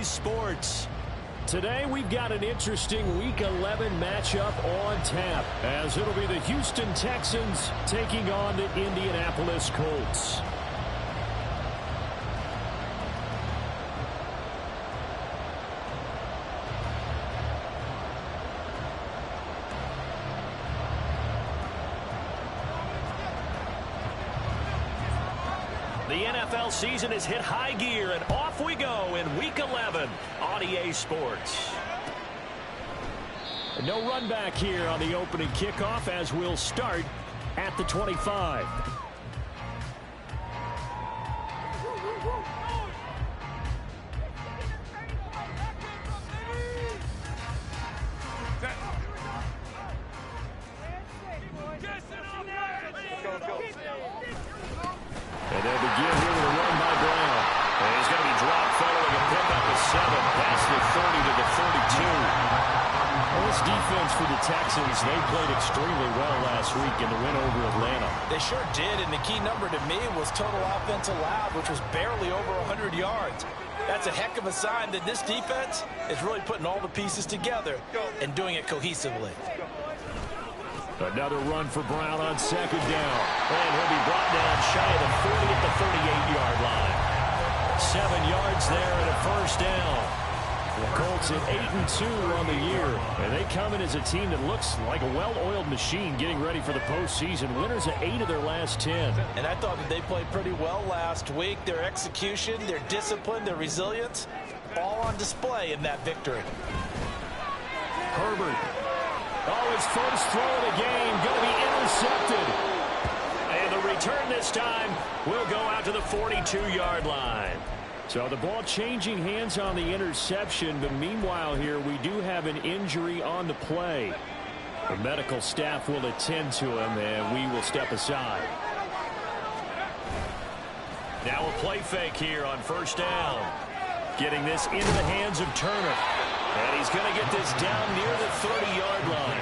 ODA Sports. Today we've got an interesting Week 11 matchup on tap, as it'll be the Houston Texans taking on the Indianapolis Colts. The NFL season has hit high gear, and off we go in Week 11 on EA Sports. No run back here on the opening kickoff, as we'll start at the 25. And they'll begin here with a run by Brown. And he's going to be dropped following a pickup of 7 past the 30 to the 32. Well, this defense for the Texans, they played extremely well last week in the win over Atlanta. They sure did, and the key number to me was total offense allowed, which was barely over 100 yards. That's a heck of a sign that this defense is really putting all the pieces together and doing it cohesively. Another run for Brown on second down. And he'll be brought down shy of the 40 at the 38-yard line. 7 yards there and a first down. The Colts at 8-2 on the year. And they come in as a team that looks like a well-oiled machine getting ready for the postseason. Winners of 8 of their last 10. And I thought that they played pretty well last week. Their execution, their discipline, their resilience, all on display in that victory. Herbert. Oh, his first throw of the game going to be intercepted. And the return this time will go out to the 42-yard line. So the ball changing hands on the interception, but meanwhile here we do have an injury on the play. The medical staff will attend to him, and we will step aside. Now a play fake here on first down. Getting this into the hands of Turner. And he's going to get this down near the 30-yard line.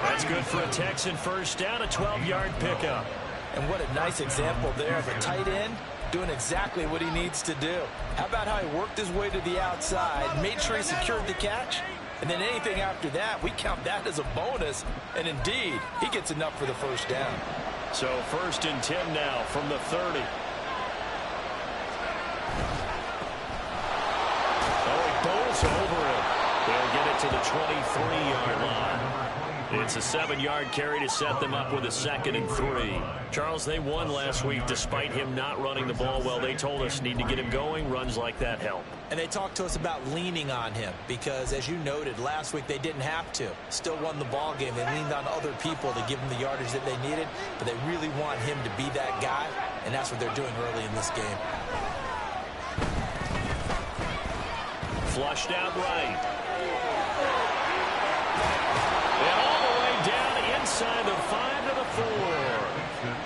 That's good for a Texan first down, a 12-yard pickup. And what a nice example there of a tight end doing exactly what he needs to do. How about how he worked his way to the outside, made sure he secured the catch, and then anything after that, we count that as a bonus. And indeed, he gets enough for the first down. So 1st and 10 now from the 30. Oh, he bowls over it. They'll get it to the 23-yard line. It's a 7-yard carry to set them up with a 2nd and 3. Charles, they won last week despite him not running the ball well. They told us need to get him going. Runs like that help. And they talked to us about leaning on him because, as you noted, last week they didn't have to. Still won the ball game. They leaned on other people to give them the yardage that they needed, but they really want him to be that guy, and that's what they're doing early in this game. Flushed out right. And all the way down inside the 5 to the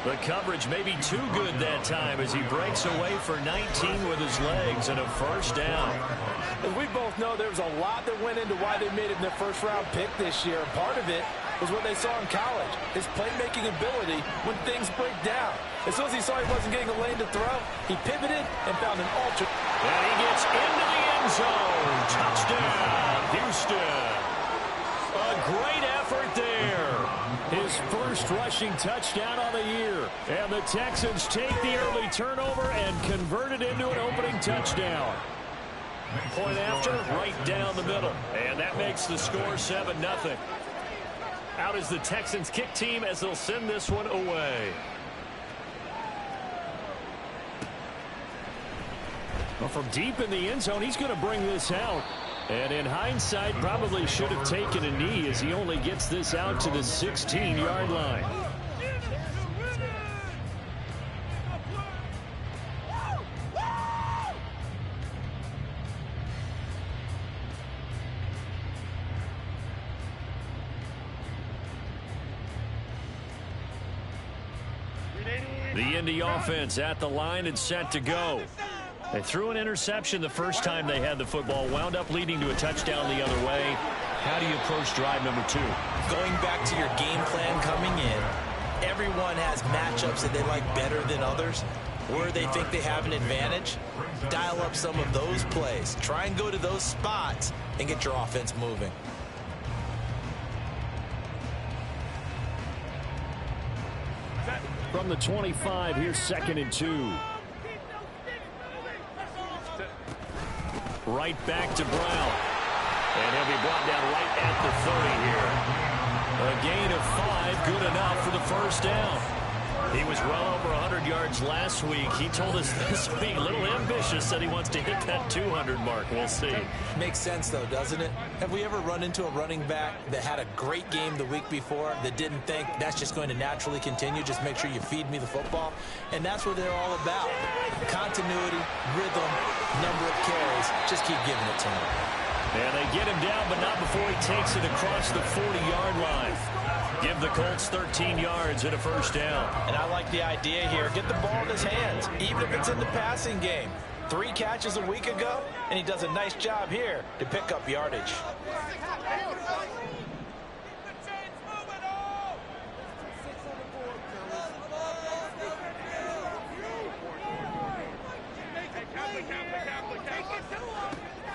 4. The coverage may be too good that time as he breaks away for 19 with his legs and a first down. As we both know, there was a lot that went into why they made him their first-round pick this year. Part of it was what they saw in college, his playmaking ability when things break down. As soon as he saw he wasn't getting a lane to throw, he pivoted and found an ultra. And he gets into the end zone. Touchdown, Houston. A great effort there. His first rushing touchdown on the year. And the Texans take the early turnover and convert it into an opening touchdown. Point after, right down the middle. And that makes the score 7-0. Out is the Texans kick team as they'll send this one away. Well, from deep in the end zone, he's going to bring this out. And in hindsight, probably should have taken a knee as he only gets this out to the 16-yard line. The Indy offense at the line and set to go. They threw an interception the first time they had the football, wound up leading to a touchdown the other way. How do you approach drive number 2? Going back to your game plan coming in, everyone has matchups that they like better than others. where they think they have an advantage, dial up some of those plays. Try and go to those spots and get your offense moving. From the 25, here's 2nd and 2. Right back to Brown. And he'll be brought down right at the 30 here. A gain of 5, good enough for the first down. He was well over 100 yards last week. He told us this week, a little ambitious, said he wants to hit that 200 mark. We'll see. Makes sense, though, doesn't it? Have we ever run into a running back that had a great game the week before that didn't think that's just going to naturally continue? Just make sure you feed me the football. And that's what they're all about. Continuity, rhythm, number of carries. Just keep giving it to him. And they get him down, but not before he takes it across the 40-yard line. Give the Colts 13 yards and a first down. And I like the idea here. Get the ball in his hands, even if it's in the passing game. 3 catches a week ago, and he does a nice job here to pick up yardage.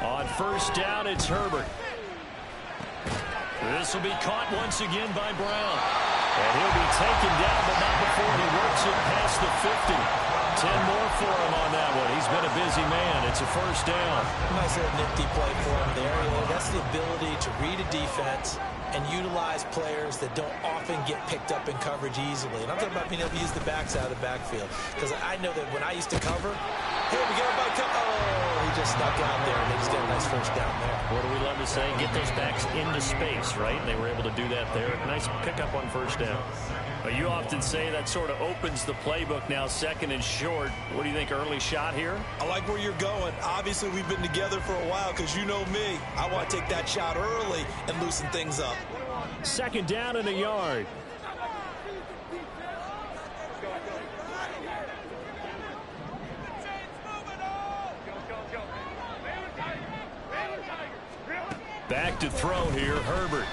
On first down, it's Herbert. This will be caught once again by Brown. And he'll be taken down, but not before he works it past the 50. 10 more for him on that one. He's been a busy man. It's a first down. Nice little nifty play for him there. That's the ability to read a defense and utilize players that don't often get picked up in coverage easily. And I'm talking about being able to use the backside of the backfield. Because I know that when I used to cover, hey, we got a ball cut. Oh, he just snuck out there, and they just got a nice first down there. What do we love to say? Get those backs into space, right? And they were able to do that there. Nice pickup on first down. But you often say that sort of opens the playbook now, 2nd and short. What do you think, early shot here? I like where you're going. Obviously, we've been together for a while because you know me. I want to take that shot early and loosen things up. 2nd down and a yard. Back to throw here, Herbert.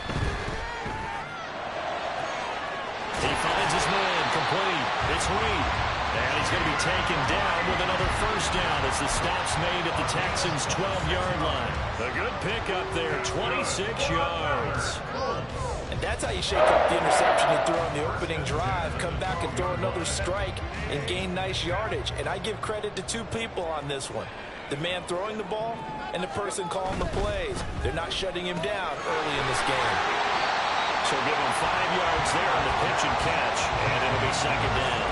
He finds his man, complete. It's Reed. And he's going to be taken down with another first down as the stop's made at the Texans' 12-yard line. A good pickup there, 26 yards. And that's how you shake up the interception you threw on the opening drive, come back and throw another strike and gain nice yardage. And I give credit to 2 people on this one. The man throwing the ball and the person calling the plays. They're not shutting him down early in this game. So give him 5 yards there on the pitch and catch, and it'll be 2nd down.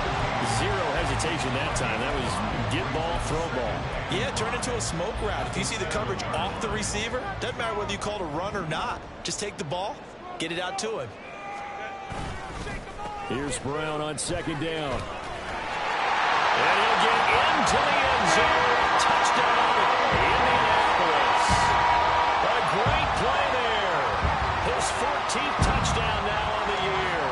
0 hesitation that time. That was get ball, throw ball. Yeah, turn into a smoke route. If you see the coverage off the receiver, doesn't matter whether you call it a run or not. Just take the ball, get it out to him. Here's Brown on 2nd down. And he'll get into the end zone. Touchdown, Indianapolis. A great play there. His 14th touchdown now on the year.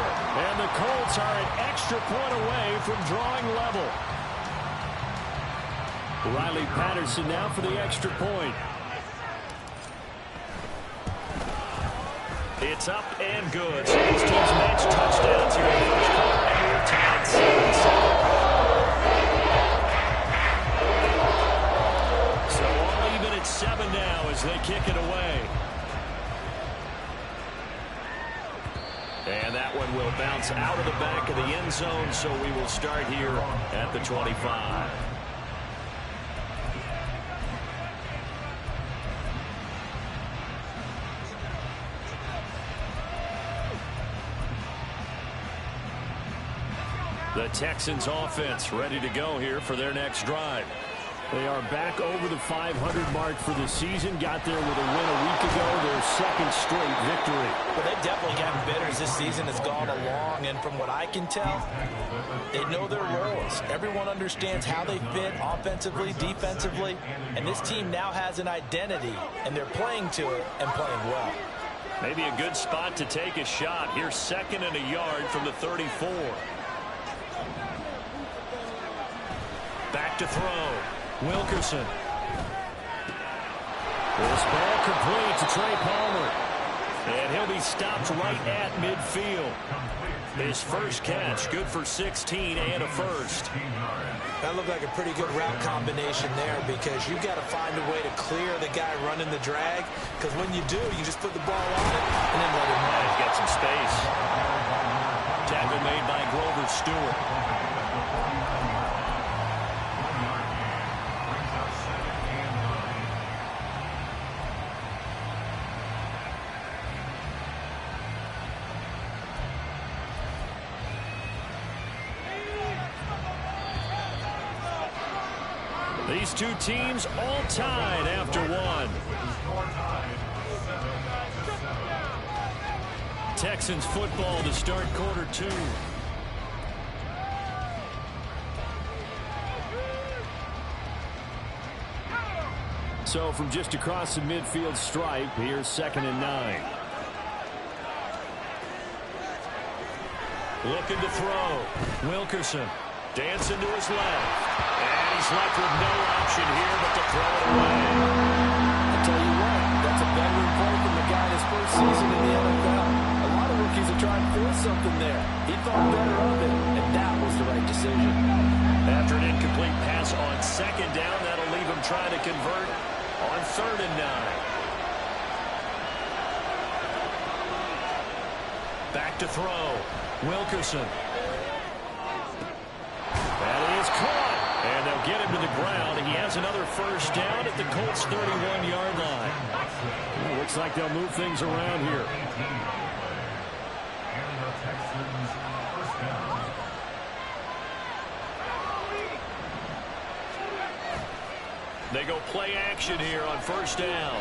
And the Colts are an extra point away from drawing level. Riley Patterson now for the extra point. It's up and good. So these teams match touchdowns here in the first quarter. And we're tied 7-7. So all even at 7 now as they kick it away. And that one will bounce out of the back of the end zone, so we will start here at the 25. The Texans offense ready to go here for their next drive. They are back over the 500 mark for the season. Got there with a win a week ago, their 2nd straight victory. Well, they've definitely gotten better as this season has gone along, and from what I can tell, they know their roles. Everyone understands how they fit offensively, defensively, and this team now has an identity, and they're playing to it and playing well. Maybe a good spot to take a shot. Here's 2nd and a yard from the 34. Back to throw. Wilkerson. This ball complete to Trey Palmer. And he'll be stopped right at midfield. His first catch, good for 16 and a first. That looked like a pretty good route combination there because you've got to find a way to clear the guy running the drag, because when you do, you just put the ball on it and then let him run. He's got some space. Tackle made by Grover Stewart. These two teams all tied after one. Texans football to start quarter two. So from just across the midfield stripe, here's 2nd and 9. Looking to throw. Wilkerson dancing to his left. And he's left with no option here but to throw it away. I'll tell you what, that's a veteran play from the guy in his first season in the NFL. A lot of rookies are trying to force something there. He thought better of it, and that was the right decision. After an incomplete pass on 2nd down, that'll leave him trying to convert on 3rd and 9. Back to throw. Wilkerson. That is caught. And they'll get him to the ground. He has another first down at the Colts' 31-yard line. Well, looks like they'll move things around here. They go play action here on 1st down.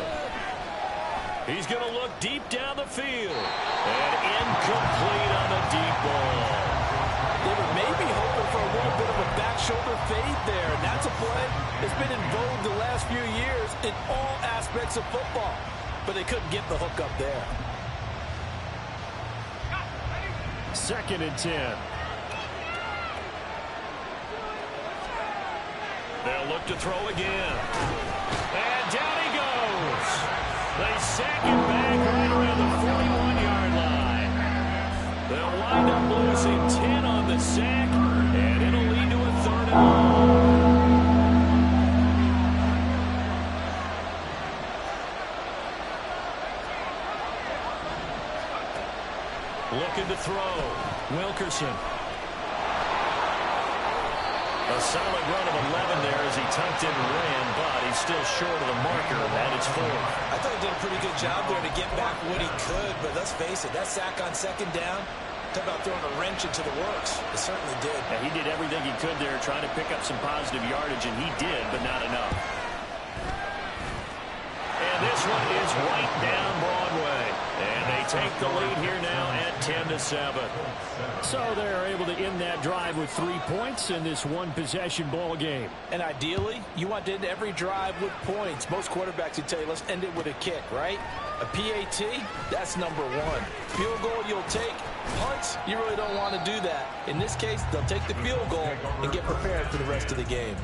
He's going to look deep down the field. And incomplete on the deep ball. They were maybe hoping for a little bit of a back shoulder fade there, and that's a play that's been in vogue the last few years in all aspects of football. But they couldn't get the hook up there. 2nd and 10. They'll look to throw again. And down he goes. They sack him back right around the 41-yard line. They'll wind up losing 10 on the sack, and it'll lead to a 3rd and long. Looking to throw. Wilkerson. A solid run of 11 there as he tucked in and ran, but he's still short of the marker, and it's 4th. I thought he did a pretty good job there to get back what he could, but let's face it, that sack on 2nd down, talk about throwing a wrench into the works. It certainly did. Yeah, he did everything he could there trying to pick up some positive yardage, and he did, but not enough. And this one is right down Broadway. And they take the lead here now at 10-7. So they're able to end that drive with 3 points in this one-possession ball game. And ideally, you want to end every drive with points. Most quarterbacks would tell you, let's end it with a kick, right? A PAT, that's number 1. Field goal you'll take. Punts, you really don't want to do that. In this case, they'll take the field goal and get prepared for the rest of the game.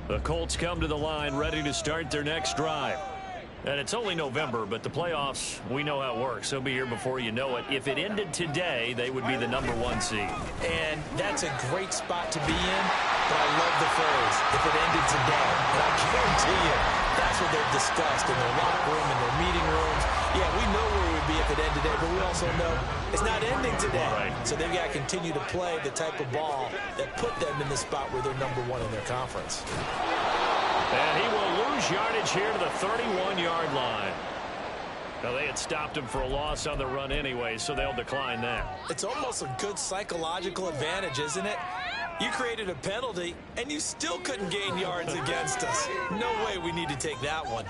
The Colts come to the line ready to start their next drive. And it's only November, but the playoffs, we know how it works. They'll be here before you know it. If it ended today, they would be the #1 seed. And that's a great spot to be in, but I love the phrase, if it ended today. And I guarantee you, that's what they've discussed in their locker room, in their meeting rooms. Yeah, we know where we would be if it ended today, but we also know it's not ending today. Right. So they've got to continue to play the type of ball that put them in the spot where they're #1 in their conference. And he will lose yardage here to the 31-yard line. Now, they had stopped him for a loss on the run anyway, so they'll decline that. It's almost a good psychological advantage, isn't it? You created a penalty, and you still couldn't gain yards against us. No way we need to take that one.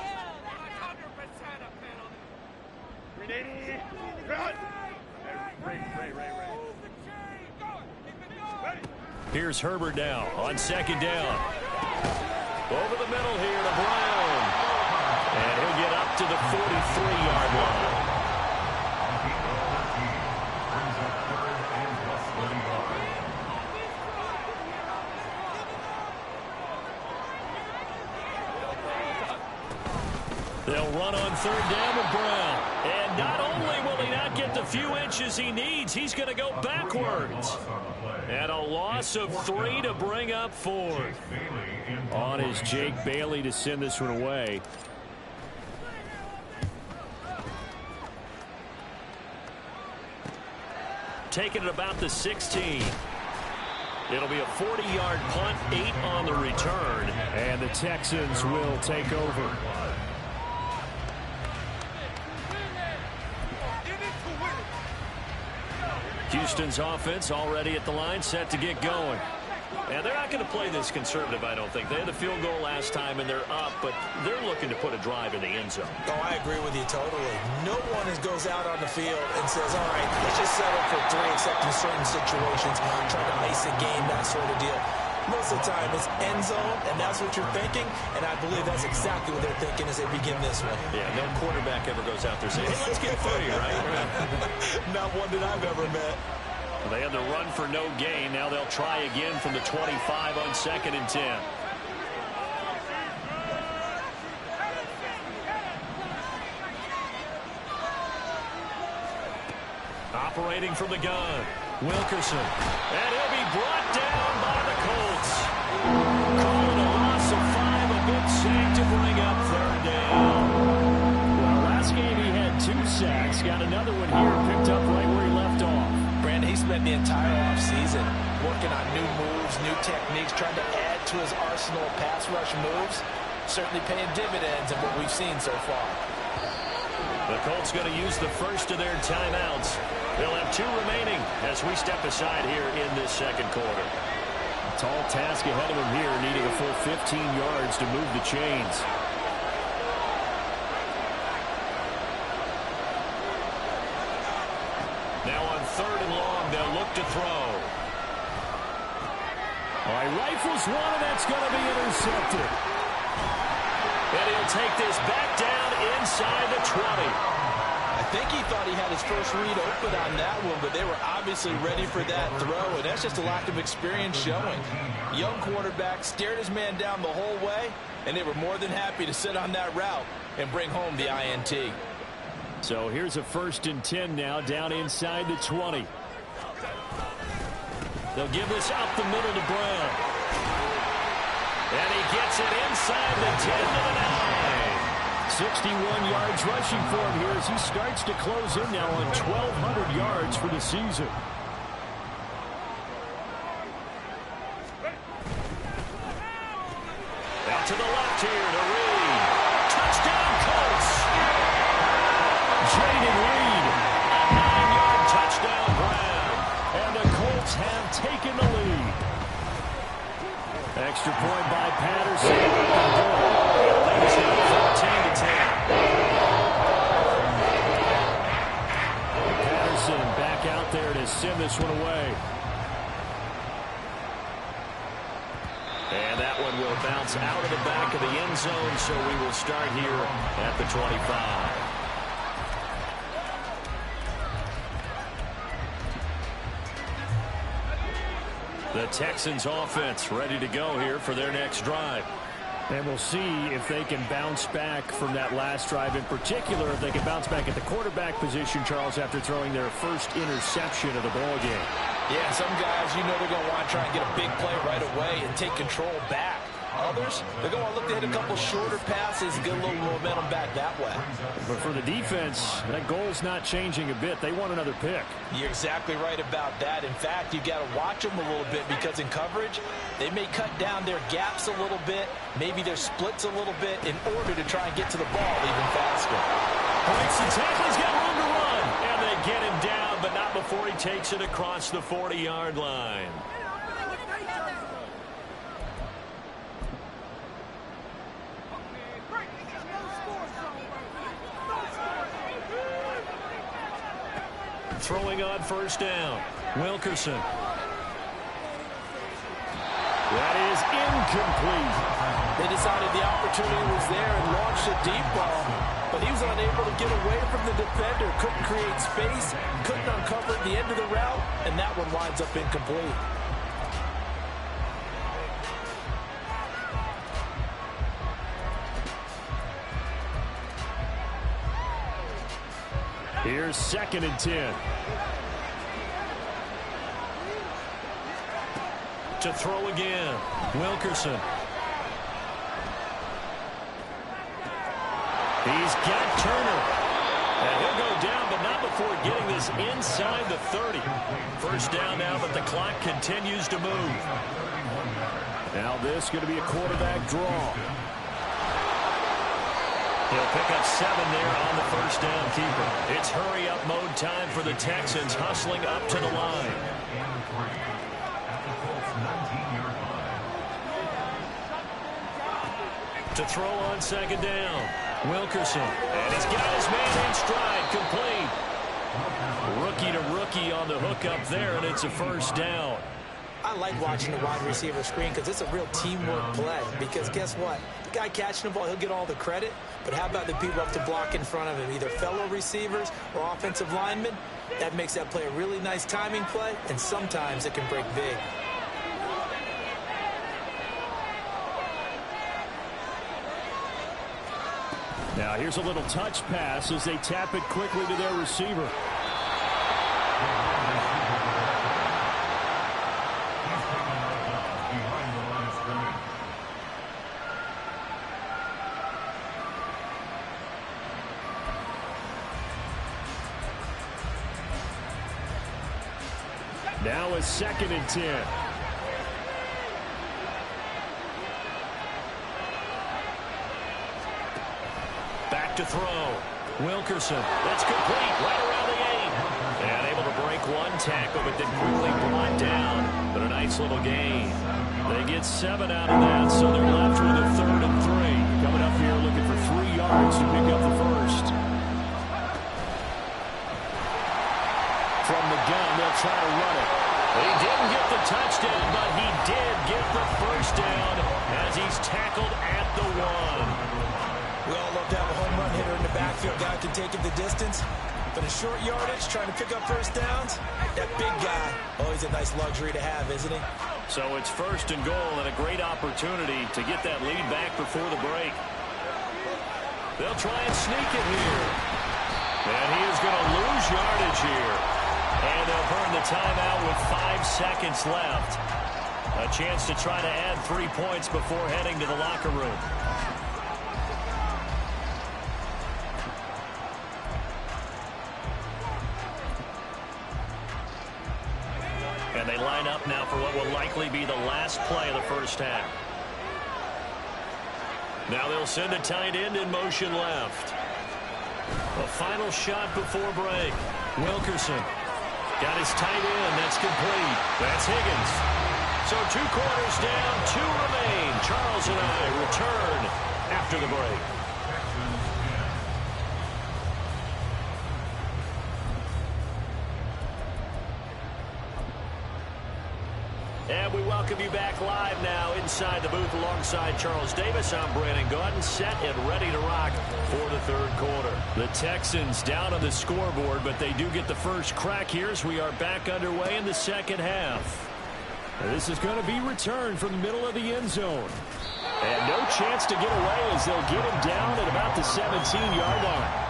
Here's Herbert now on 2nd down. Over the middle here to Brown. And he'll get up to the 43-yard line. They'll run on third down with Brown. And not only will he not get the few inches he needs, he's going to go backwards. And a loss of 3 to bring up 4th. On is Jake Bailey to send this one away. Taking it about the 16. It'll be a 40-yard punt, 8 on the return. And the Texans will take over. Houston's offense already at the line, set to get going. And they're not going to play this conservative, I don't think. They had the field goal last time, and they're up, but they're looking to put a drive in the end zone. Oh, I agree with you totally. No one goes out on the field and says, all right, let's just settle for 3, except in certain situations, trying to ice a game, that sort of deal. Most of the time, it's end zone, and that's what you're thinking, and I believe that's exactly what they're thinking as they begin this one. Yeah, no quarterback ever goes out there saying, hey, let's get footy, right? Not one that I've ever met. Well, they had the run for no gain. Now they'll try again from the 25 on 2nd and 10. Operating from the gun, Wilkerson. And he'll be brought down by the Colts. Calling a loss of 5, a good sack to bring up 3rd down. Well, last game he had 2 sacks. Got another one here, picked up right where he left off. Brandon, he spent the entire offseason working on new moves, new techniques, trying to add to his arsenal of pass rush moves. Certainly paying dividends in what we've seen so far. The Colts going to use the first of their timeouts. They'll have 2 remaining as we step aside here in this 2nd quarter. A tall task ahead of him here, needing a full 15 yards to move the chains. Now on 3rd and long, they'll look to throw. All right, rifles one, and that's going to be intercepted. And he'll take this back down inside the 20. I think he thought he had his first read open on that one, but they were obviously ready for that throw, and that's just a lack of experience showing. Young quarterback stared his man down the whole way, and they were more than happy to sit on that route and bring home the INT. So here's a 1st and 10 now, down inside the 20. They'll give this up the middle to Brown. And he gets it inside the 10 to the 9. 61 yards rushing for him here as he starts to close in now on 1,200 yards for the season. Out to the left here to Reed. Touchdown, Colts. Jaden Reed. A 9-yard touchdown, Brown. And the Colts have taken the lead. Extra point by Patterson. Leads now 14 to 10. Patterson back out there to send this one away. And that one will bounce out of the back of the end zone, so we will start here at the 25. The Texans offense ready to go here for their next drive. And we'll see if they can bounce back from that last drive, in particular, if they can bounce back at the quarterback position, Charles, after throwing their first interception of the ball game. Yeah, some guys, you know they're going to want to try and get a big play right away and take control back. Others, they're going to look to hit a couple shorter passes and get a little momentum back that way. But for the defense, that goal's not changing a bit. They want another pick. You're exactly right about that. In fact, you've got to watch them a little bit because in coverage, they may cut down their gaps a little bit, maybe their splits a little bit in order to try and get to the ball even faster. Points and tackle. He's got room to run. And they get him down, but not before he takes it across the 40-yard line. Throwing on 1st down, Wilkerson. That is incomplete. They decided the opportunity was there and launched a deep ball, but he was unable to get away from the defender, couldn't create space, couldn't uncover the end of the route, and that one winds up incomplete. Here's 2nd and 10. To throw again, Wilkerson. He's got Turner. And he'll go down, but not before getting this inside the 30. First down now, but the clock continues to move. Now this is going to be a quarterback draw. He'll pick up 7 there on the first down keeper. It's hurry-up mode time for the Texans, hustling up to the line. To throw on 2nd down, Wilkerson. And he's got his man in stride, complete. Rookie to rookie on the hook up there, and it's a first down. I like watching the wide receiver screen because it's a real teamwork play. Because guess what? The guy catching the ball, he'll get all the credit. But how about the people up to block in front of him, either fellow receivers or offensive linemen? That makes that play a really nice timing play, and sometimes it can break big. Now here's a little touch pass as they tap it quickly to their receiver. Now it's 2nd and 10. Back to throw. Wilkerson. That's complete right around the 8. And able to break one tackle, but then quickly brought down. But a nice little gain. They get 7 out of that, so they're left with a 3rd and 3. Coming up here looking for 3 yards to pick up the first. From the gun, they'll try to run it. He didn't get the touchdown, but he did get the first down as he's tackled at the 1. We all love to have a home run hitter in the backfield. Guy can take it the distance. But in short yardage, trying to pick up first downs, that big guy, always a nice luxury to have, isn't he? So it's 1st and goal and a great opportunity to get that lead back before the break. They'll try and sneak it here. And he is going to lose yardage here. And they'll burn the timeout with 5 seconds left. A chance to try to add 3 points before heading to the locker room. And they line up now for what will likely be the last play of the first half. Now they'll send a tight end in motion left. A final shot before break. Wilkerson got his tight end. That's complete. That's Higgins. So 2 quarters down, 2 remain. Charles and I return after the break. And we welcome you back live now inside the booth alongside Charles Davis. I'm Brandon Gaudin, set and ready to rock for the 3rd quarter. The Texans down on the scoreboard, but they do get the first crack here as we are back underway in the 2nd half. This is going to be returned from the middle of the end zone. And no chance to get away as they'll get him down at about the 17-yard line.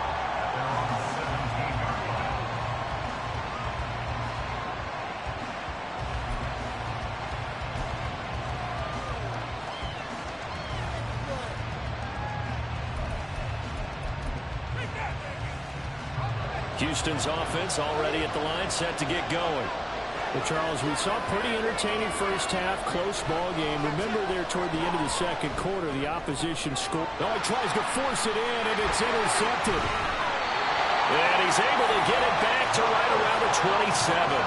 Houston's offense already at the line, set to get going. Well, Charles, we saw a pretty entertaining first half, close ball game. Remember there toward the end of the 2nd quarter, the opposition scored. Oh, he tries to force it in, and it's intercepted. And he's able to get it back to right around the 27.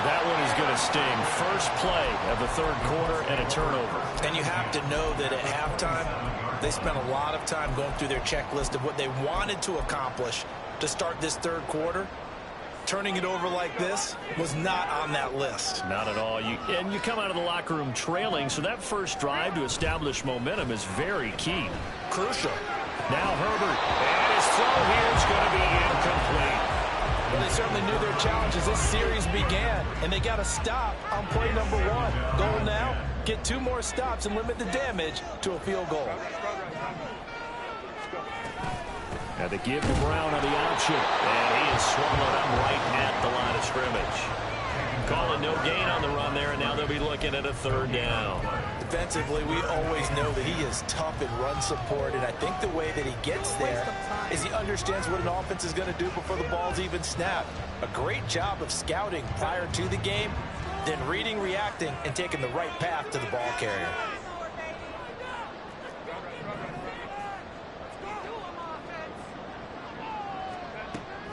That one is going to sting. First play of the 3rd quarter and a turnover. And you have to know that at halftime, they spent a lot of time going through their checklist of what they wanted to accomplish to start this 3rd quarter. Turning it over like this was not on that list. Not at all. You come out of the locker room trailing, so that first drive to establish momentum is very key. Crucial. Now Herbert, and his throw here is going to be incomplete. Well, they certainly knew their challenge as this series began, and they got to stop on play number 1. Goal now, get 2 more stops and limit the damage to a field goal. And the give to Brown on the option. And he is swallowed up right at the line of scrimmage. Calling no gain on the run there, and now they'll be looking at a third down. Defensively, we always know that he is tough in run support, and I think the way that he gets there is he understands what an offense is going to do before the ball's even snapped. A great job of scouting prior to the game, then reading, reacting, and taking the right path to the ball carrier.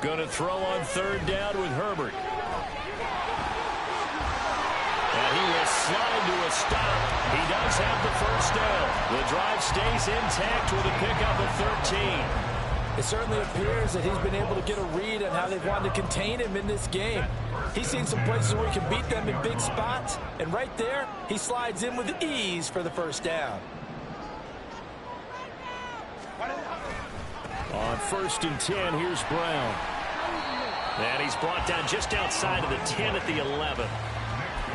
Going to throw on third down with Herbert. And he will slide to a stop. He does have the first down. The drive stays intact with a pickup of 13. It certainly appears that he's been able to get a read on how they've wanted to contain him in this game. He's seen some places where he can beat them in big spots, and right there, he slides in with ease for the first down. On 1st and 10, here's Brown. And he's brought down just outside of the 10 at the 11.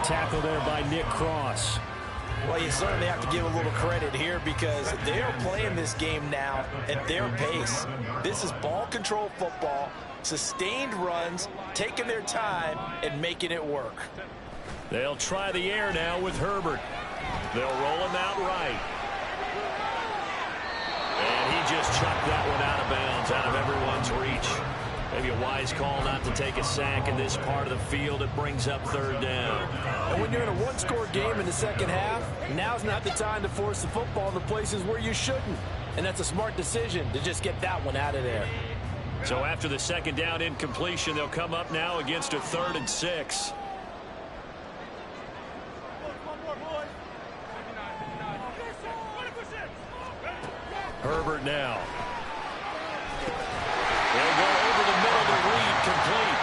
Tackle there by Nick Cross. Well, you certainly have to give a little credit here because they are playing this game now at their pace. This is ball control football, sustained runs, taking their time, and making it work. They'll try the air now with Herbert. They'll roll him out right. And he just chucked that one out of bounds, out of everyone's reach. Maybe a wise call not to take a sack in this part of the field. It brings up third down. And when you're in a one-score game in the second half, now's not the time to force the football in the places where you shouldn't. And that's a smart decision to just get that one out of there. So after the second down incompletion, they'll come up now against a 3rd and 6. Herbert now. They'll go over the middle to Reed, complete.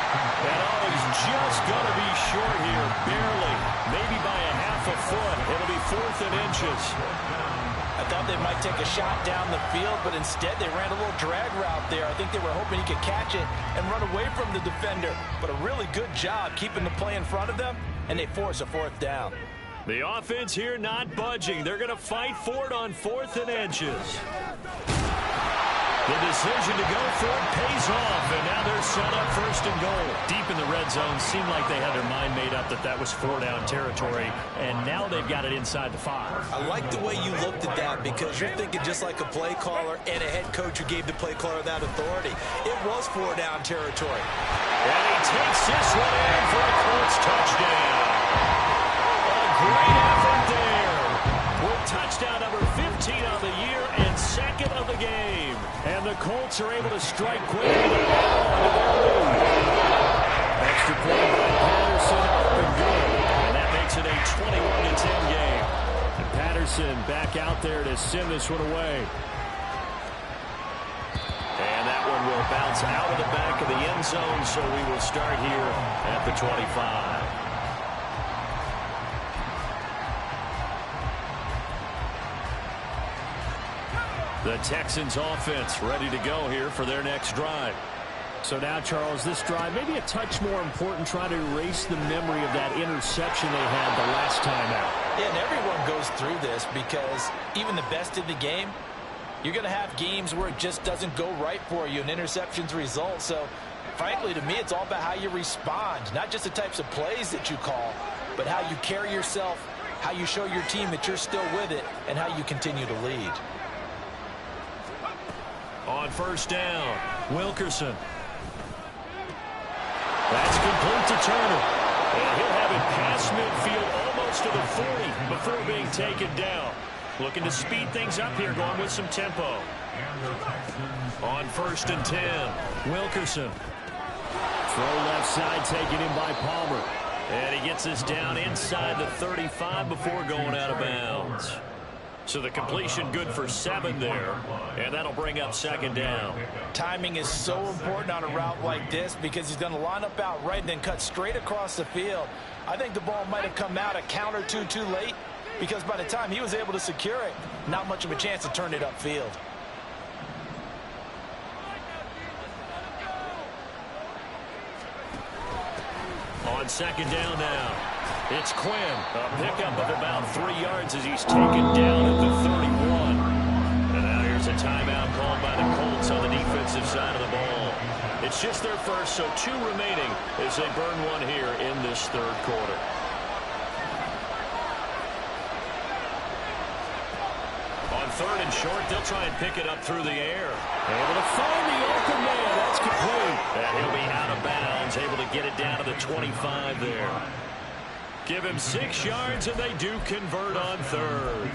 And he's just going to be short here, barely. Maybe by a half a foot. It'll be 4th and inches. I thought they might take a shot down the field, but instead they ran a little drag route there. I think they were hoping he could catch it and run away from the defender. But a really good job keeping the play in front of them, and they force a 4th down. The offense here not budging. They're going to fight for it on 4th and inches. The decision to go for it pays off, and now they're set up 1st and goal. Deep in the red zone, seemed like they had their mind made up that that was 4-down territory, and now they've got it inside the 5. I like the way you looked at that because you're thinking just like a play caller and a head coach who gave the play caller that authority. It was 4-down territory. And he takes this one in for a Colts touchdown. A great effort there. With touchdown number 15 on the year and 2nd of the game. And the Colts are able to strike quickly to add on to their lead. Extra point by Patterson up and good. And that makes it a 21-10 game. And Patterson back out there to send this one away. And that one will bounce out of the back of the end zone, so we will start here at the 25. The Texans offense ready to go here for their next drive. So now, Charles, this drive maybe a touch more important, trying to erase the memory of that interception they had the last time out. Yeah, and everyone goes through this because even the best in the game, you're going to have games where it just doesn't go right for you and interceptions result. So, frankly, to me, it's all about how you respond, not just the types of plays that you call, but how you carry yourself, how you show your team that you're still with it, and how you continue to lead. On 1st down, Wilkerson. That's complete to Turner. And he'll have it past midfield almost to the 40 before being taken down. Looking to speed things up here, going with some tempo. On 1st and 10, Wilkerson. Throw left side taken in by Palmer. And he gets this down inside the 35 before going out of bounds. So the completion good for 7 there, and that'll bring up 2nd down. Timing is so important on a route like this because he's going to line up out right and then cut straight across the field. I think the ball might have come out a count or two too late because by the time he was able to secure it, not much of a chance to turn it upfield. On 2nd down now, it's Quinn. A pickup of about 3 yards as he's taken down at the 31. And now here's a timeout called by the Colts on the defensive offensive side of the ball. It's just their first, so 2 remaining as they burn one here in this third quarter. On 3rd and short, they'll try and pick it up through the air. Able to find the open man. That's complete. And he'll be out of bounds, able to get it down to the 25 there. Give him 6 yards, and they do convert on 3rd.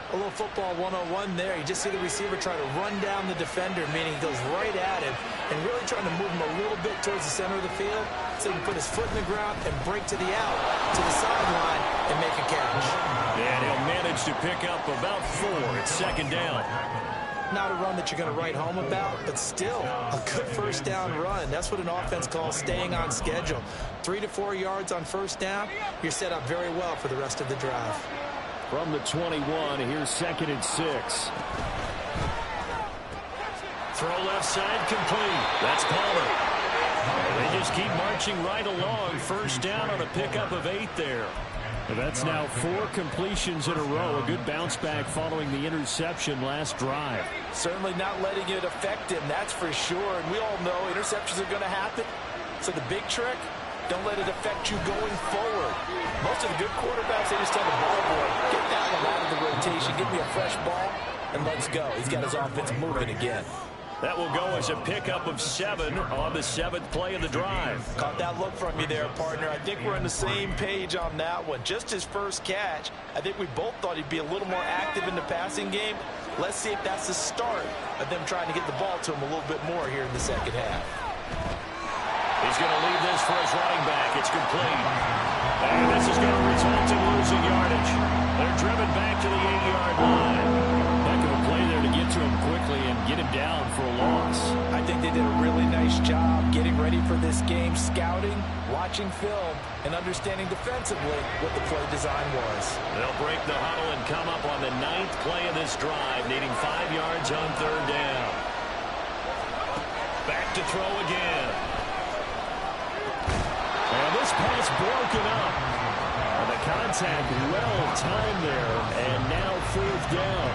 A little football 101 there. You just see the receiver try to run down the defender, meaning he goes right at him and really trying to move him a little bit towards the center of the field so he can put his foot in the ground and break to the out, to the sideline, and make a catch. And he'll manage to pick up about 4 at 2nd down. Not a run that you're going to write home about, but still a good first down run. That's what an offense calls staying on schedule. 3 to 4 yards on first down, you're set up very well for the rest of the drive. From the 21, here's 2nd and 6. Throw left side complete. That's Palmer. They just keep marching right along. First down on a pickup of 8 there. That's now 4 completions in a row. A good bounce back following the interception last drive. Certainly not letting it affect him, that's for sure. And we all know interceptions are going to happen. So the big trick, don't let it affect you going forward. Most of the good quarterbacks, they just tell the ball boy, get that one out of the rotation, give me a fresh ball, and let's go. He's got his offense moving again. That will go as a pickup of 7 on the 7th play of the drive. Caught that look from you there, partner. I think we're on the same page on that one. Just his first catch. I think we both thought he'd be a little more active in the passing game. Let's see if that's the start of them trying to get the ball to him a little bit more here in the second half. He's going to leave this for his running back. It's complete. And this is going to result in losing yardage. They're driven back to the 8-yard line. Heck of a play there to get to him quickly and get him down for a loss. I think they did a really nice job getting ready for this game, scouting, watching film, and understanding defensively what the play design was. They'll break the huddle and come up on the 9th play of this drive, needing 5 yards on 3rd down. Back to throw again. And this pass broken up. And the contact well timed there, and now 4th down.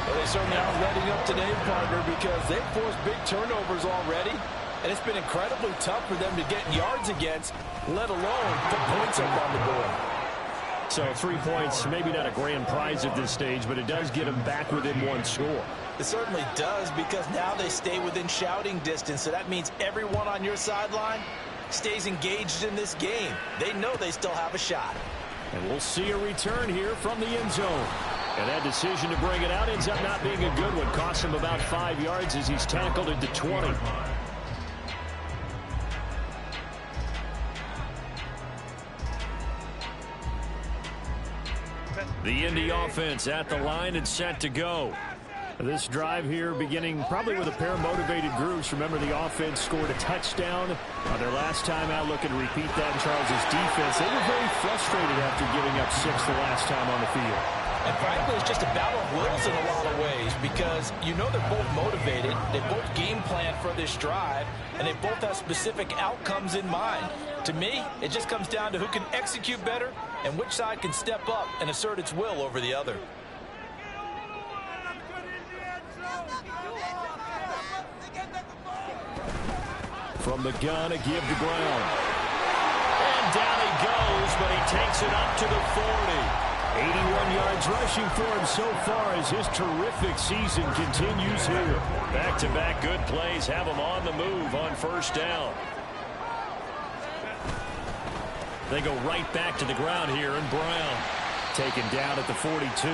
Well, they certainly aren't letting up today, partner, because they've forced big turnovers already, and it's been incredibly tough for them to get yards against, let alone put points up on the board. So 3 points, maybe not a grand prize at this stage, but it does get them back within 1 score. It certainly does, because now they stay within shouting distance, so that means everyone on your sideline stays engaged in this game. They know they still have a shot. And we'll see a return here from the end zone. And that decision to bring it out ends up not being a good one. Costs him about 5 yards as he's tackled at the 20. The Indy offense at the line and set to go. This drive here beginning probably with a pair of motivated groups. Remember, the offense scored a touchdown on their last time out. Looking to repeat that in Charles' defense. They were very frustrated after giving up 6 the last time on the field. And frankly, it's just a battle of wills in a lot of ways, because you know they're both motivated, they both game plan for this drive, and they both have specific outcomes in mind. To me, it just comes down to who can execute better and which side can step up and assert its will over the other. From the gun, a give to Brown. And down he goes, but he takes it up to the 40. 81 yards rushing for him so far as his terrific season continues here. Back-to-back good plays have him on the move on first down. They go right back to the ground here, and Brown taken down at the 42.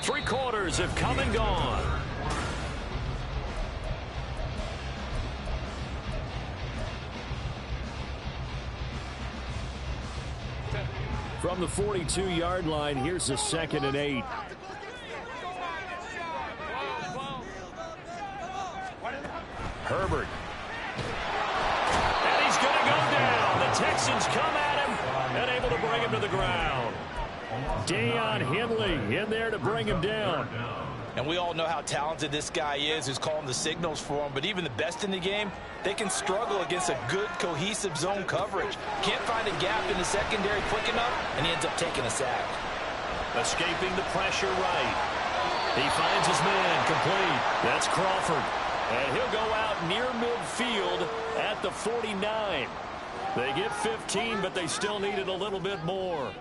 Three quarters have come and gone. From the 42-yard line, here's a 2nd and 8. Herbert. And he's going to go down. The Texans come at him and able to bring him to the ground. Deion Henley in there to bring him down. And we all know how talented this guy is, who's calling the signals for him. But even the best in the game, they can struggle against a good, cohesive zone coverage. Can't find a gap in the secondary quick enough, and he ends up taking a sack. Escaping the pressure right. He finds his man complete. That's Crawford. And he'll go out near midfield at the 49. They get 15, but they still needed a little bit more.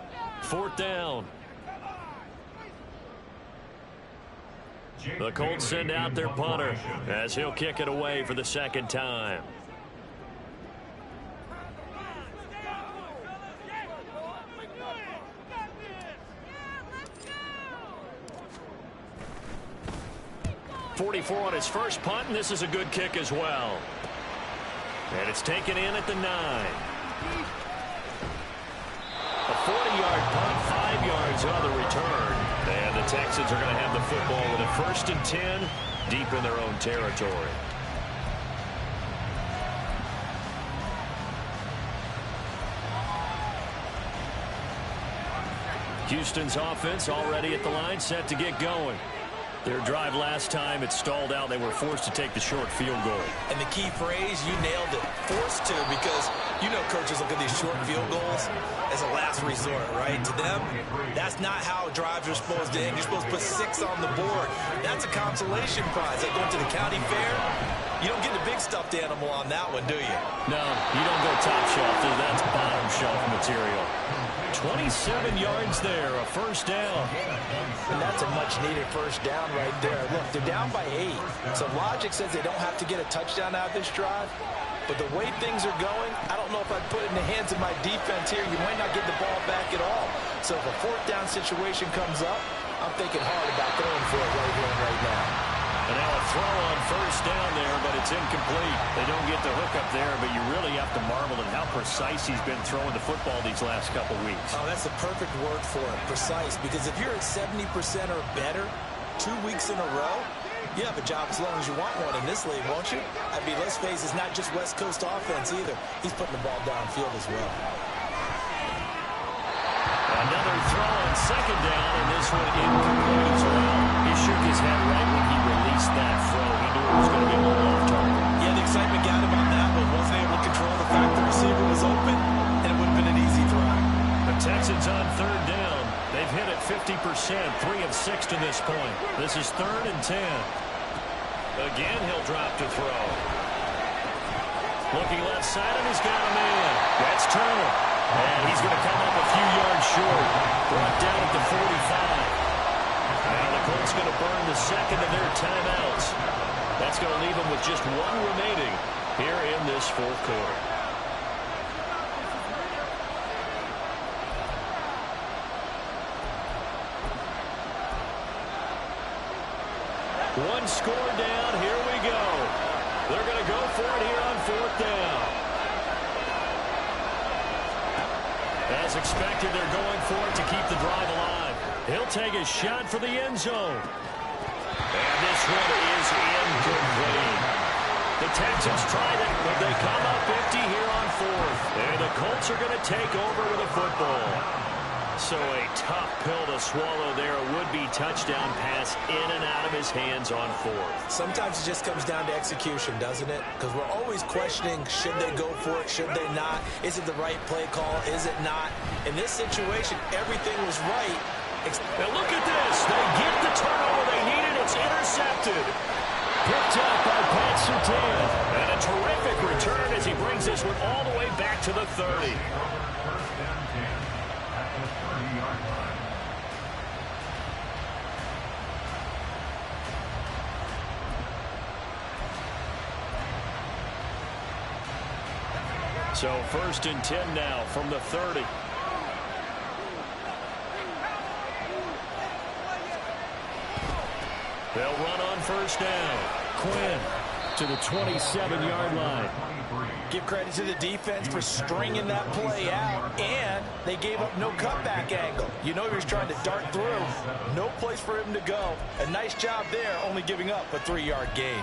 4th down. The Colts send out their punter as he'll kick it away for the 2nd time. .44 on his first punt, and this is a good kick as well. And it's taken in at the 9. A 40-yard punt, 5 yards on the return. And the Texans are going to have the football with a 1st and 10 deep in their own territory. Houston's offense already at the line, set to get going. Their drive last time, it stalled out. They were forced to take the short field goal. And the key phrase, you nailed it, forced to, because you know coaches look at these short field goals as a last resort, right? To them, that's not how drives are supposed to end. You're supposed to put 6 on the board. That's a consolation prize. Like going to the county fair, you don't get the big stuffed animal on that one, do you? No, you don't go top shelf. That's bottom shelf material. 27 yards there, a 1st down. And that's a much-needed 1st down right there. Look, they're down by 8. So logic says they don't have to get a touchdown out of this drive. But the way things are going, I don't know if I'd put it in the hands of my defense here. You might not get the ball back at all. So if a 4th down situation comes up, I'm thinking hard about throwing for it right here and right now. And now a throw on 1st down there, but it's incomplete. They don't get the hook up there, but you really have to marvel at how precise he's been throwing the football these last couple weeks. Oh, that's the perfect word for it, precise. Because if you're at 70% or better 2 weeks in a row, you have a job as long as you want one in this league, won't you? I mean, let's face it, it's not just West Coast offense either. He's putting the ball downfield as well. Another throw on 2nd down, and this one incomplete as well. He shook his head right when he released that throw. He knew it was going to be a little off target. Yeah, the excitement got him on that one. Wasn't able to control the fact the receiver was open, and it would have been an easy throw. The Texans on 3rd down. They've hit it 50%, 3 of 6 to this point. This is 3rd and 10. Again, he'll drop to throw. Looking left side, and he's got a man. That's Turner. And he's going to come up a few yards short. Brought down at the 45. Now the Colts going to burn the 2nd of their timeouts. That's going to leave them with just 1 remaining here in this 4th quarter. One score down. Here we go. They're going to go for it here on 4th down. As expected, they're going for it to keep the drive alive. He'll take a shot for the end zone. And this one is incomplete. The Texans tried it, but they come up empty here on 4th. And the Colts are going to take over with a football. So a tough pill to swallow there. A would-be touchdown pass in and out of his hands on 4th. Sometimes it just comes down to execution, doesn't it? Because we're always questioning, should they go for it, should they not? Is it the right play call, is it not? In this situation, everything was right. Now look at this. They get the turnover they needed. It's intercepted. Picked up by Pat Surtain. And a terrific return as he brings this one all the way back to the 30. So 1st and 10 now from the 30. They'll run on 1st down. Quinn to the 27-yard line. Give credit to the defense for stringing that play out, and they gave up no cutback angle. You know he was trying to dart through. No place for him to go. A nice job there, only giving up a 3-yard gain.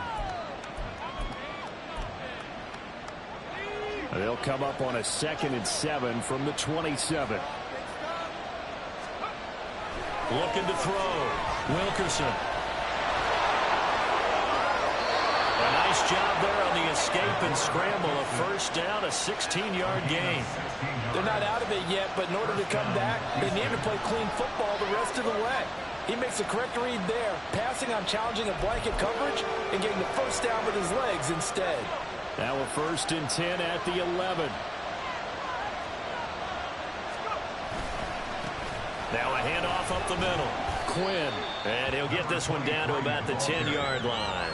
They'll come up on a 2nd and 7 from the 27. Looking to throw. Wilkerson. A nice Nice job there on the escape and scramble. A first down, a 16-yard gain. They're not out of it yet, but in order to come back, they need to play clean football the rest of the way. He makes the correct read there, passing on challenging a blanket coverage and getting the first down with his legs instead. Now a 1st and 10 at the 11. Now a handoff up the middle. Quinn. And he'll get this one down to about the 10-yard line.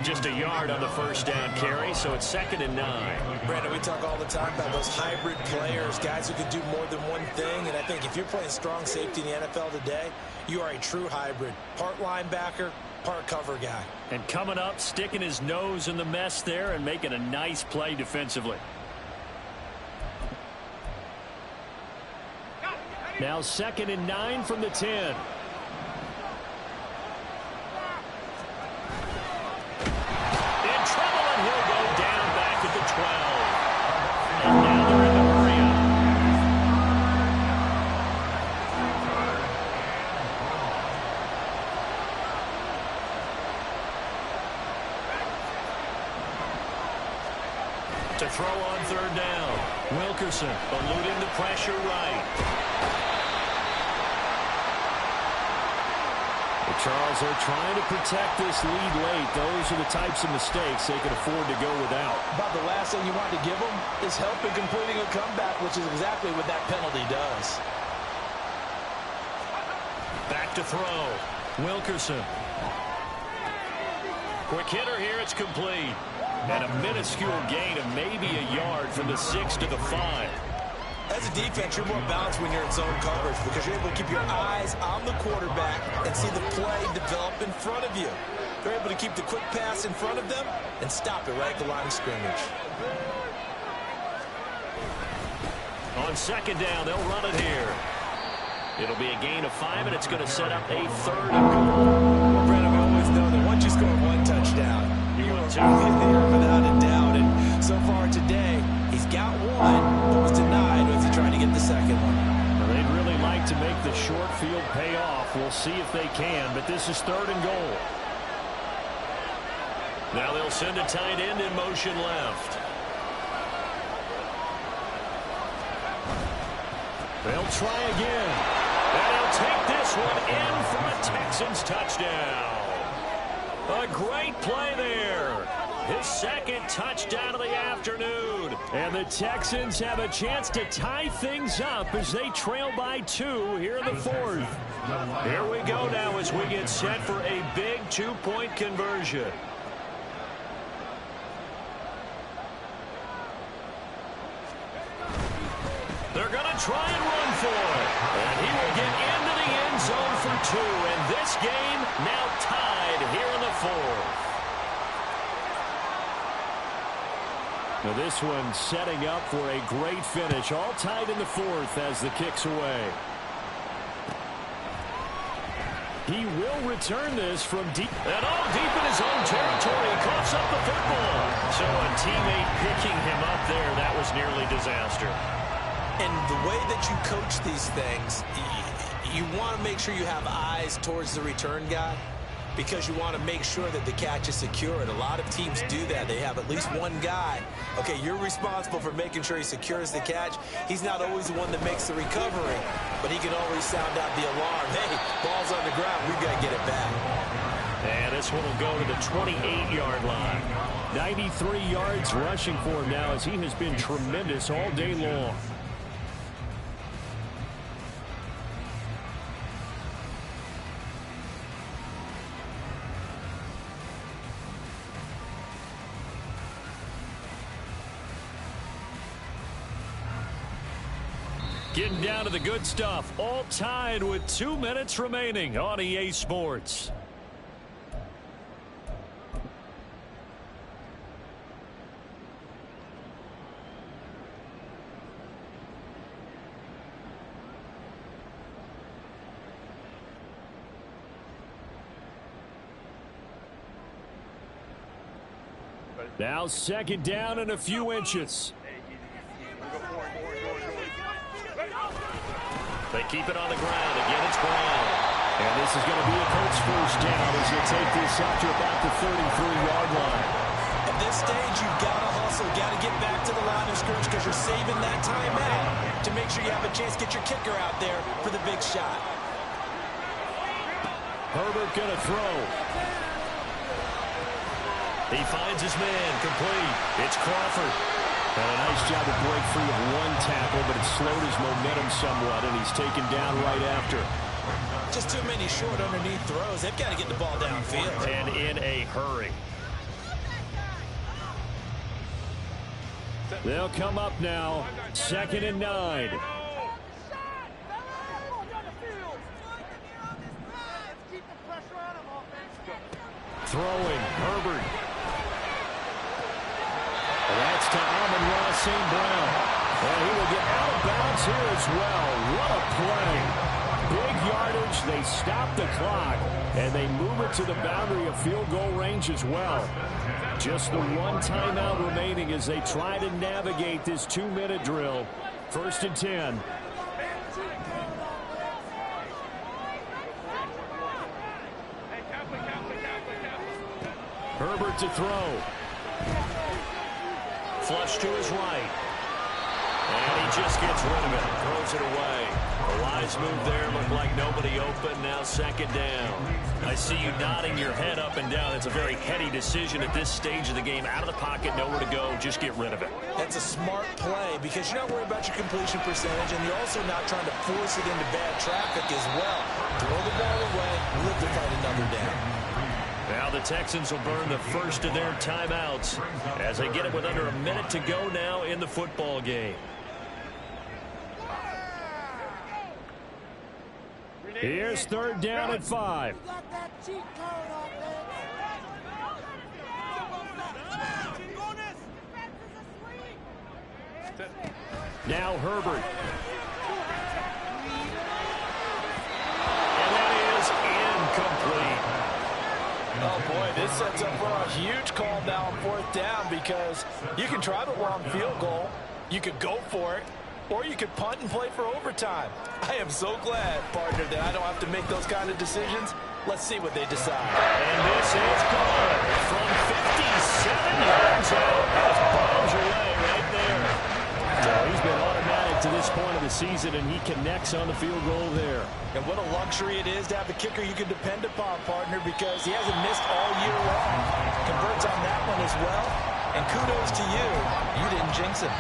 Just a yard on the first down carry, so it's 2nd and 9. Brandon, we talk all the time about those hybrid players, guys who can do more than one thing. And I think if you're playing strong safety in the NFL today, you are a true hybrid. Part linebacker, part cover guy. And coming up, sticking his nose in the mess there and making a nice play defensively. Now 2nd and 9 from the 10. In trouble, and he'll go down back at the 12. And now they're in the hurry-up. To throw on 3rd down. Wilkerson eluding the pressure right. Charles, they're trying to protect this lead late. Those are the types of mistakes they can afford to go without. About the last thing you want to give them is help in completing a comeback, which is exactly what that penalty does. Back to throw. Wilkerson. Quick hitter here. It's complete. And a minuscule gain of maybe a yard from the 6 to the 5. As a defense, you're more balanced when you're in zone coverage because you're able to keep your eyes on the quarterback and see the play develop in front of you. They're able to keep the quick pass in front of them and stop it right at the line of scrimmage. On 2nd down, they'll run it here. It'll be a gain of 5, and it's going to set up a 3rd and goal. Well, Brandon, we always know that once you score one touchdown, you are there without a doubt. And so far today, he's got one, but was denied as he tried to get the second one. Well, they'd really like to make the short field pay off. We'll see if they can, but this is 3rd and goal. Now they'll send a tight end in motion left. They'll try again. And he'll take this one in for a Texans touchdown. A great play there. His 2nd touchdown of the afternoon. And the Texans have a chance to tie things up as they trail by 2 here in the 4th. Here we go now as we get set for a big 2-point conversion. They're going to try and run for it. And he will get into the end zone for 2. And this game now tied here in the 4th. Now this one setting up for a great finish. All tied in the 4th as the kick's away. He will return this from deep. And all deep in his own territory. He coughs up the football. So a teammate picking him up there. That was nearly disaster. And the way that you coach these things, you want to make sure you have eyes towards the return guy because you want to make sure that the catch is secured. A lot of teams do that. They have at least one guy. Okay, you're responsible for making sure he secures the catch. He's not always the one that makes the recovery, but he can always sound out the alarm. Hey, ball's on the ground. We've got to get it back. And this one will go to the 28-yard line. 93 yards rushing for him now as he has been tremendous all day long. Getting down to the good stuff. All tied with 2 minutes remaining on EA Sports. Now 2nd down and a few inches. They keep it on the ground. Again, it's Brown. And this is going to be a Colts first down as he'll take this up to about the 33-yard line. this stage, you've got to hustle. Got to get back to the line of scrimmage because you're saving that timeout to make sure you have a chance to get your kicker out there for the big shot. Herbert going to throw. He finds his man, complete. It's Crawford. And a nice job to break free of one tackle, but it slowed his momentum somewhat, and he's taken down right after. Just too many short underneath throws. They've got to get the ball downfield. And in a hurry. They'll come up now, 2nd and 9. Throwing, Herbert. That's to Amon-Ra St. Brown. And he will get out of bounds here as well. What a play. Big yardage. They stop the clock, and they move it to the boundary of field goal range as well. Just the one timeout remaining as they try to navigate this 2-minute drill. 1st and 10. Herbert to throw. Flush to his right. And he just gets rid of it. Throws it away. A wise move there. Looked like nobody open. Now 2nd down. I see you nodding your head up and down. It's a very heady decision at this stage of the game. Out of the pocket, nowhere to go. Just get rid of it. That's a smart play because you're not worried about your completion percentage, and you're also not trying to force it into bad traffic as well. Throw the ball away, live to fight another down. Now the Texans will burn the first of their timeouts as they get it with under a minute to go now in the football game. Here's 3rd down at 5. Now Herbert. And that is incomplete. Oh, boy, this sets up for a huge call now on 4th down because you can try the long field goal. You could go for it, or you could punt and play for overtime. I am so glad, partner, that I don't have to make those kind of decisions. Let's see what they decide. And this is good from 57 yards out. Just bombs away right there. So he's been automatic to this point of the season, and he connects on the field goal there. And what a luxury it is to have a kicker you can depend upon, partner, because he hasn't missed all year long. Converts on that one as well. And kudos to you. You didn't jinx him.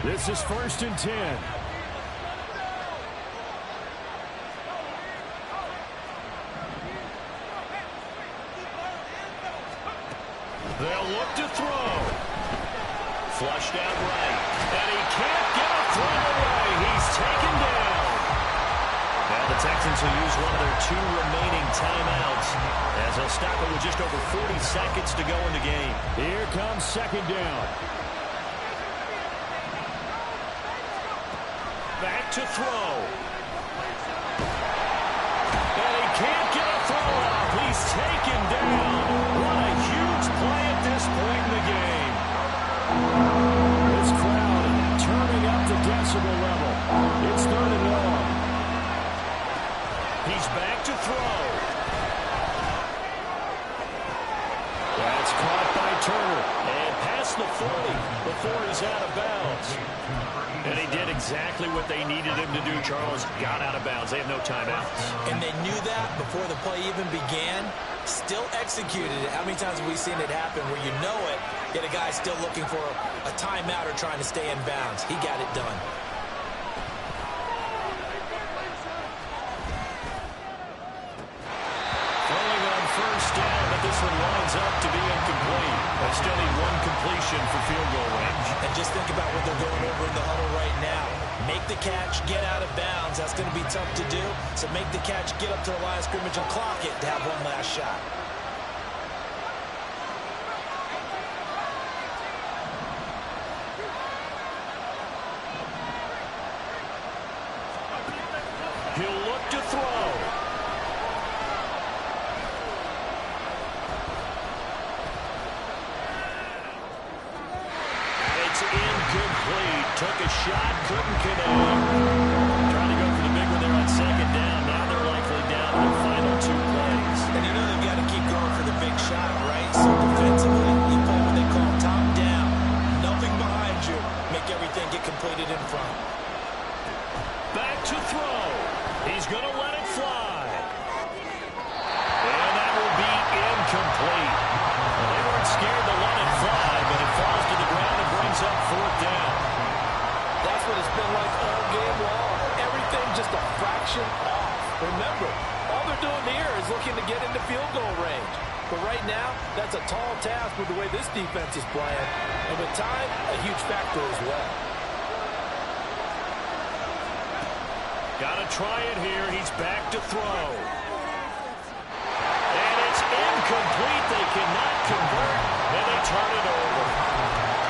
This is 1st and 10. They'll look to throw. Flushed out right. And he can't get a throw away. He's taken down. Now the Texans will use one of their 2 remaining timeouts as they'll stop it with just over 40 seconds to go in the game. Here comes 2nd down. Back to throw. And he can't get a throw off. He's taken down. What a huge play at this point in the game. This crowd turning up the decibel level. It's 3rd and long. He's back to throw. That's caught by Turner. And past the 40 before he's out of bounds. And he did exactly what they needed him to do, Charles. Got out of bounds. They have no timeouts. And they knew that before the play even began. Still executed it. How many times have we seen it happen where you know it, yet a guy still looking for a timeout or trying to stay in bounds? He got it done. Throwing on 1st down, but this one lines up to be incomplete. They still need 1 completion for field goal range. And just think about what they're going over in the huddle right now. Make the catch, get out of bounds. That's going to be tough to do. So make the catch, get up to the line of scrimmage, and clock it to have one last shot. He'll look to throw. And it's incomplete. Took a shot, couldn't connect. Trying to go for the big one there on second down. Now they're likely down to their final 2 plays. And you know they've got to keep going for the big shot, right? So defensively, you play what they call top down. Nothing behind you. Make everything get completed in front. Back to throw. He's going to let it fly. And that will be incomplete. Well, they weren't scared to let it fly, but it falls to the ground and brings up 4th down. That's what it's been like all game long. Everything just a fraction off. Remember, all they're doing here is looking to get into field goal range. But right now, that's a tall task with the way this defense is playing. And with time, a huge factor as well. Got to try it here, and he's back to throw. And it's incomplete. They cannot convert, and they turn it over.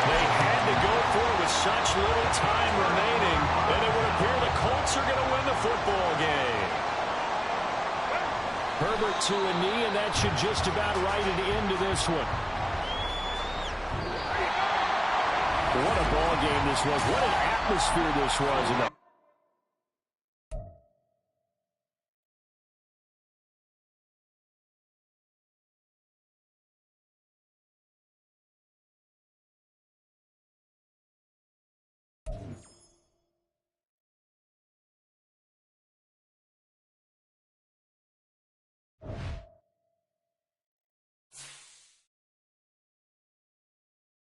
They had to go for it with such little time remaining, and it would appear the Colts are going to win the football game. Herbert to a knee, and that should just about write it into this one. What a ball game this was. What an atmosphere this was.